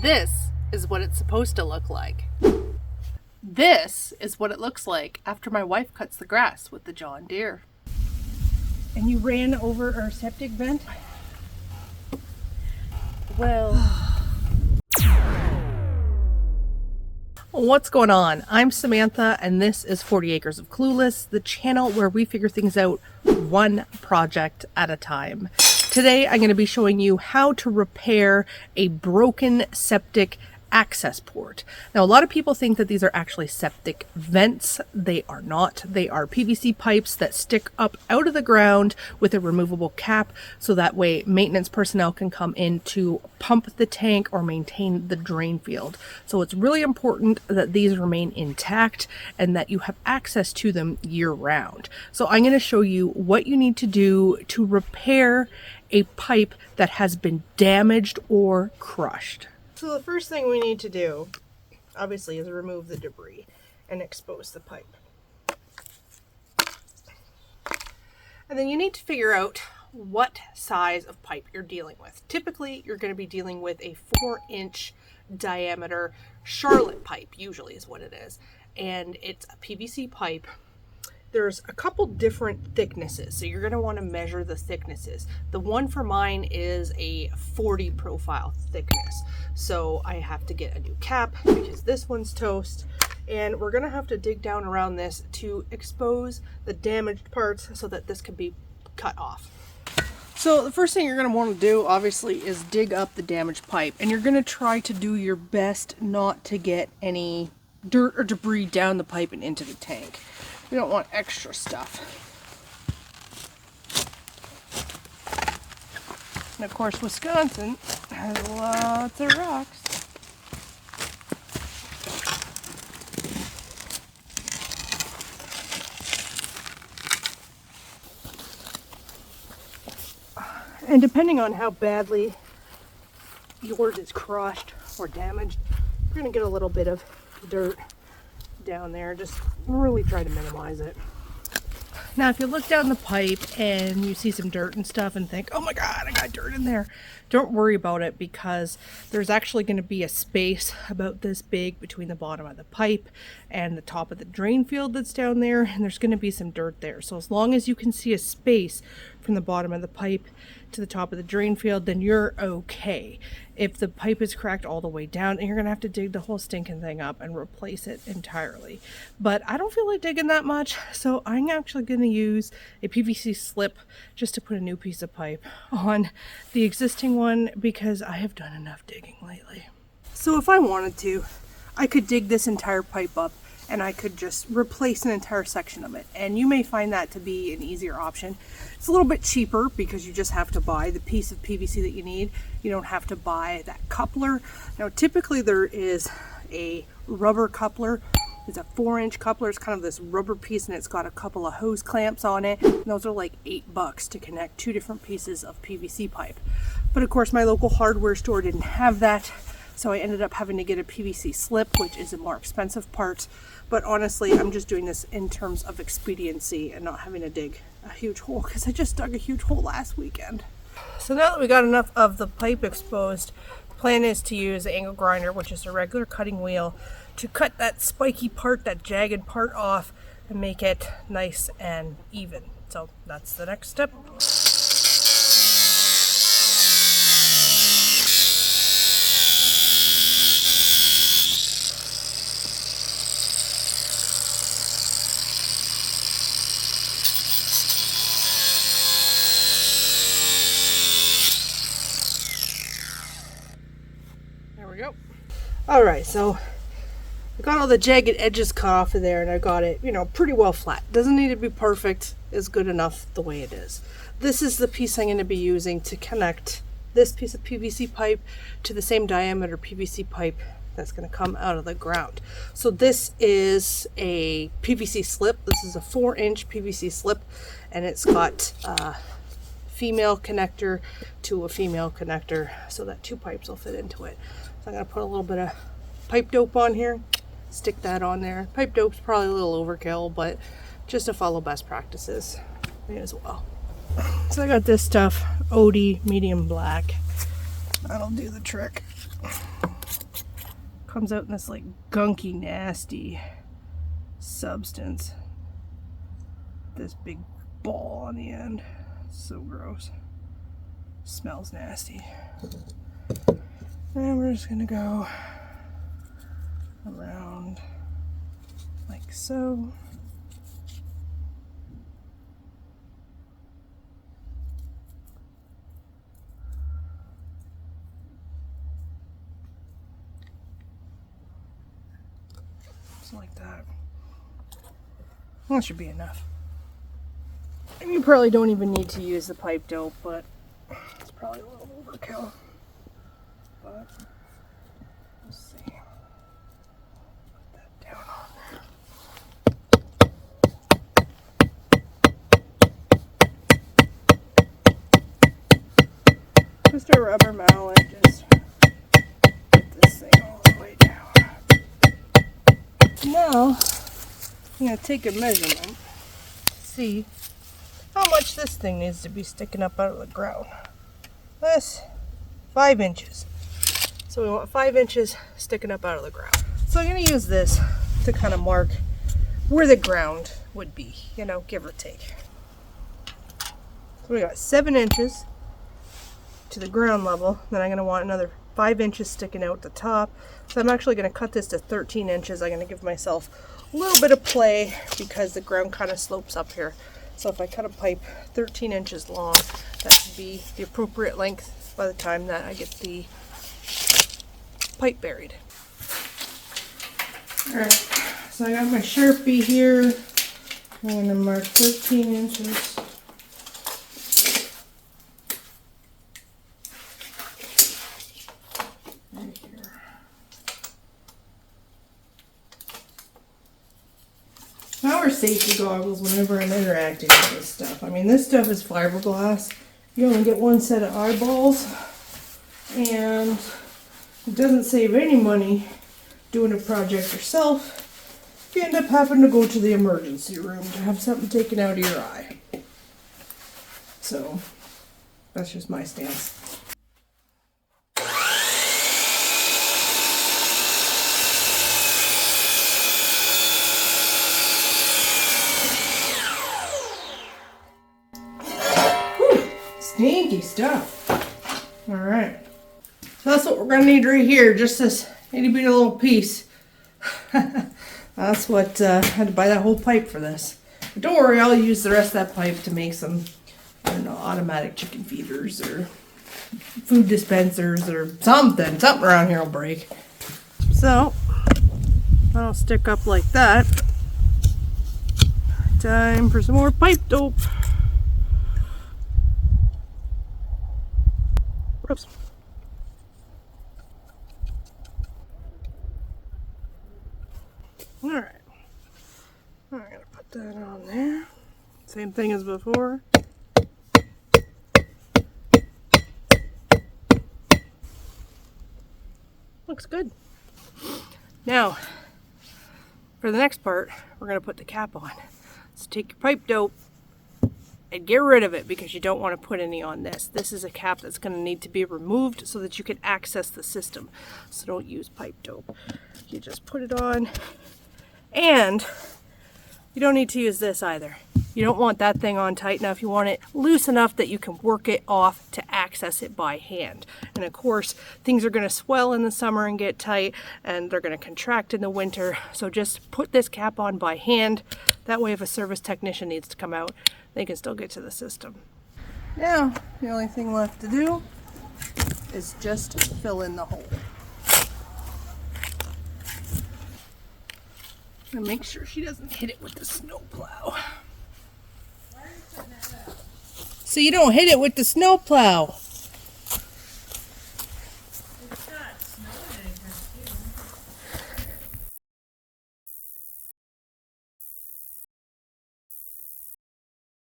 This is what it's supposed to look like. This is what it looks like after my wife cuts the grass with the John Deere. And you ran over our septic vent? Well, what's going on? I'm Samantha, and this is 40 Acres of Clueless, the channel where we figure things out one project at a time. Today, I'm going to be showing you how to repair a broken septic access port. Now, a lot of people think that these are actually septic vents. They are not. They are PVC pipes that stick up out of the ground with a removable cap, so that way maintenance personnel can come in to pump the tank or maintain the drain field. So it's really important that these remain intact and that you have access to them year round. So I'm going to show you what you need to do to repair a pipe that has been damaged or crushed. So the first thing we need to do, obviously, is remove the debris and expose the pipe. And then you need to figure out what size of pipe you're dealing with. Typically, you're going to be dealing with a 4-inch diameter Charlotte pipe, usually is what it is. And it's a PVC pipe. There's a couple different thicknesses, so you're going to want to measure the thicknesses. The one for mine is a 40 profile thickness, so I have to get a new cap because this one's toast, and we're going to have to dig down around this to expose the damaged parts so that this can be cut off. So the first thing you're going to want to do, obviously, is dig up the damaged pipe, and you're going to try to do your best not to get any dirt or debris down the pipe and into the tank. We don't want extra stuff. And of course, Wisconsin has lots of rocks. And depending on how badly yours is crushed or damaged, you're going to get a little bit of dirt down there. Just really try to minimize it. Now, if you look down the pipe and you see some dirt and stuff and think, oh my god, I got dirt in there, don't worry about it, because there's actually going to be a space about this big between the bottom of the pipe and the top of the drain field that's down there, and there's going to be some dirt there. So as long as you can see a space from the bottom of the pipe to the top of the drain field, then you're okay. If the pipe is cracked all the way down, then you're going to have to dig the whole stinking thing up and replace it entirely. But I don't feel like digging that much, so I'm actually going to use a PVC slip just to put a new piece of pipe on the existing one, because I have done enough digging lately. So if I wanted to, I could dig this entire pipe up and I could just replace an entire section of it. And you may find that to be an easier option. It's a little bit cheaper because you just have to buy the piece of PVC that you need. You don't have to buy that coupler. Now, typically there is a rubber coupler. It's a 4-inch coupler. It's kind of this rubber piece, and it's got a couple of hose clamps on it. And those are like $8 to connect 2 different pieces of PVC pipe. But of course, my local hardware store didn't have that, so I ended up having to get a PVC slip, which is a more expensive part. But honestly, I'm just doing this in terms of expediency and not having to dig a huge hole, because I just dug a huge hole last weekend. So now that we got enough of the pipe exposed, the plan is to use the angle grinder, which is a regular cutting wheel, to cut that spiky part, that jagged part off, and make it nice and even. So that's the next step. There we go. All right, so I got all the jagged edges cut off of there, and I got it, pretty well flat. Doesn't need to be perfect. It's good enough the way it is. This is the piece I'm going to be using to connect this piece of PVC pipe to the same diameter PVC pipe that's going to come out of the ground. So this is a PVC slip. This is a 4-inch PVC slip, and it's got a female connector to a female connector so that 2 pipes will fit into it. So I'm going to put a little bit of pipe dope on here, stick that on there. Pipe dope's probably a little overkill, but just to follow best practices, may as well. So I got this stuff, OD medium black. That'll do the trick. Comes out in this like gunky, nasty substance. This big ball on the end. So gross. Smells nasty. And we're just gonna go around like so. Like that. That should be enough. And you probably don't even need to use the pipe dope, but it's probably a little overkill. But we'll see. Put that down on there. Just a rubber mallet, just get this thing all the way down. Now, I'm going to take a measurement, see how much this thing needs to be sticking up out of the ground. This, 5 inches. So we want 5 inches sticking up out of the ground. So I'm going to use this to kind of mark where the ground would be, you know, give or take. So we got 7 inches to the ground level. Then I'm going to want another 5 inches sticking out the top. So I'm actually going to cut this to 13 inches. I'm going to give myself a little bit of play because the ground kind of slopes up here. So if I cut a pipe 13 inches long, that should be the appropriate length by the time that I get the pipe buried. Alright, so I got my Sharpie here. I'm going to mark 13 inches. Power safety goggles whenever I'm interacting with this stuff. I mean, this stuff is fiberglass. You only get one set of eyeballs, and it doesn't save any money doing a project yourself if you end up having to go to the emergency room to have something taken out of your eye. So, that's just my stance. Stinky stuff. Alright. So that's what we're going to need right here. Just this itty bitty little piece. That's what I had to buy that whole pipe for this. But don't worry, I'll use the rest of that pipe to make some, I don't know, automatic chicken feeders or food dispensers or something. Something around here will break. So, I'll stick up like that. Time for some more pipe dope. Oops. Alright. I'm going to put that on there. Same thing as before. Looks good. Now, for the next part, we're going to put the cap on. So take your pipe dope and get rid of it because you don't want to put any on this. This is a cap that's going to need to be removed so that you can access the system. So don't use pipe dope. You just put it on, and you don't need to use this either. You don't want that thing on tight enough. You want it loose enough that you can work it off to access it by hand. And of course, things are going to swell in the summer and get tight, and they're going to contract in the winter. So just put this cap on by hand. That way, if a service technician needs to come out, they can still get to the system. Now, the only thing left to do is just fill in the hole. And make sure she doesn't hit it with the snowplow. So you don't hit it with the snowplow. It's not snowing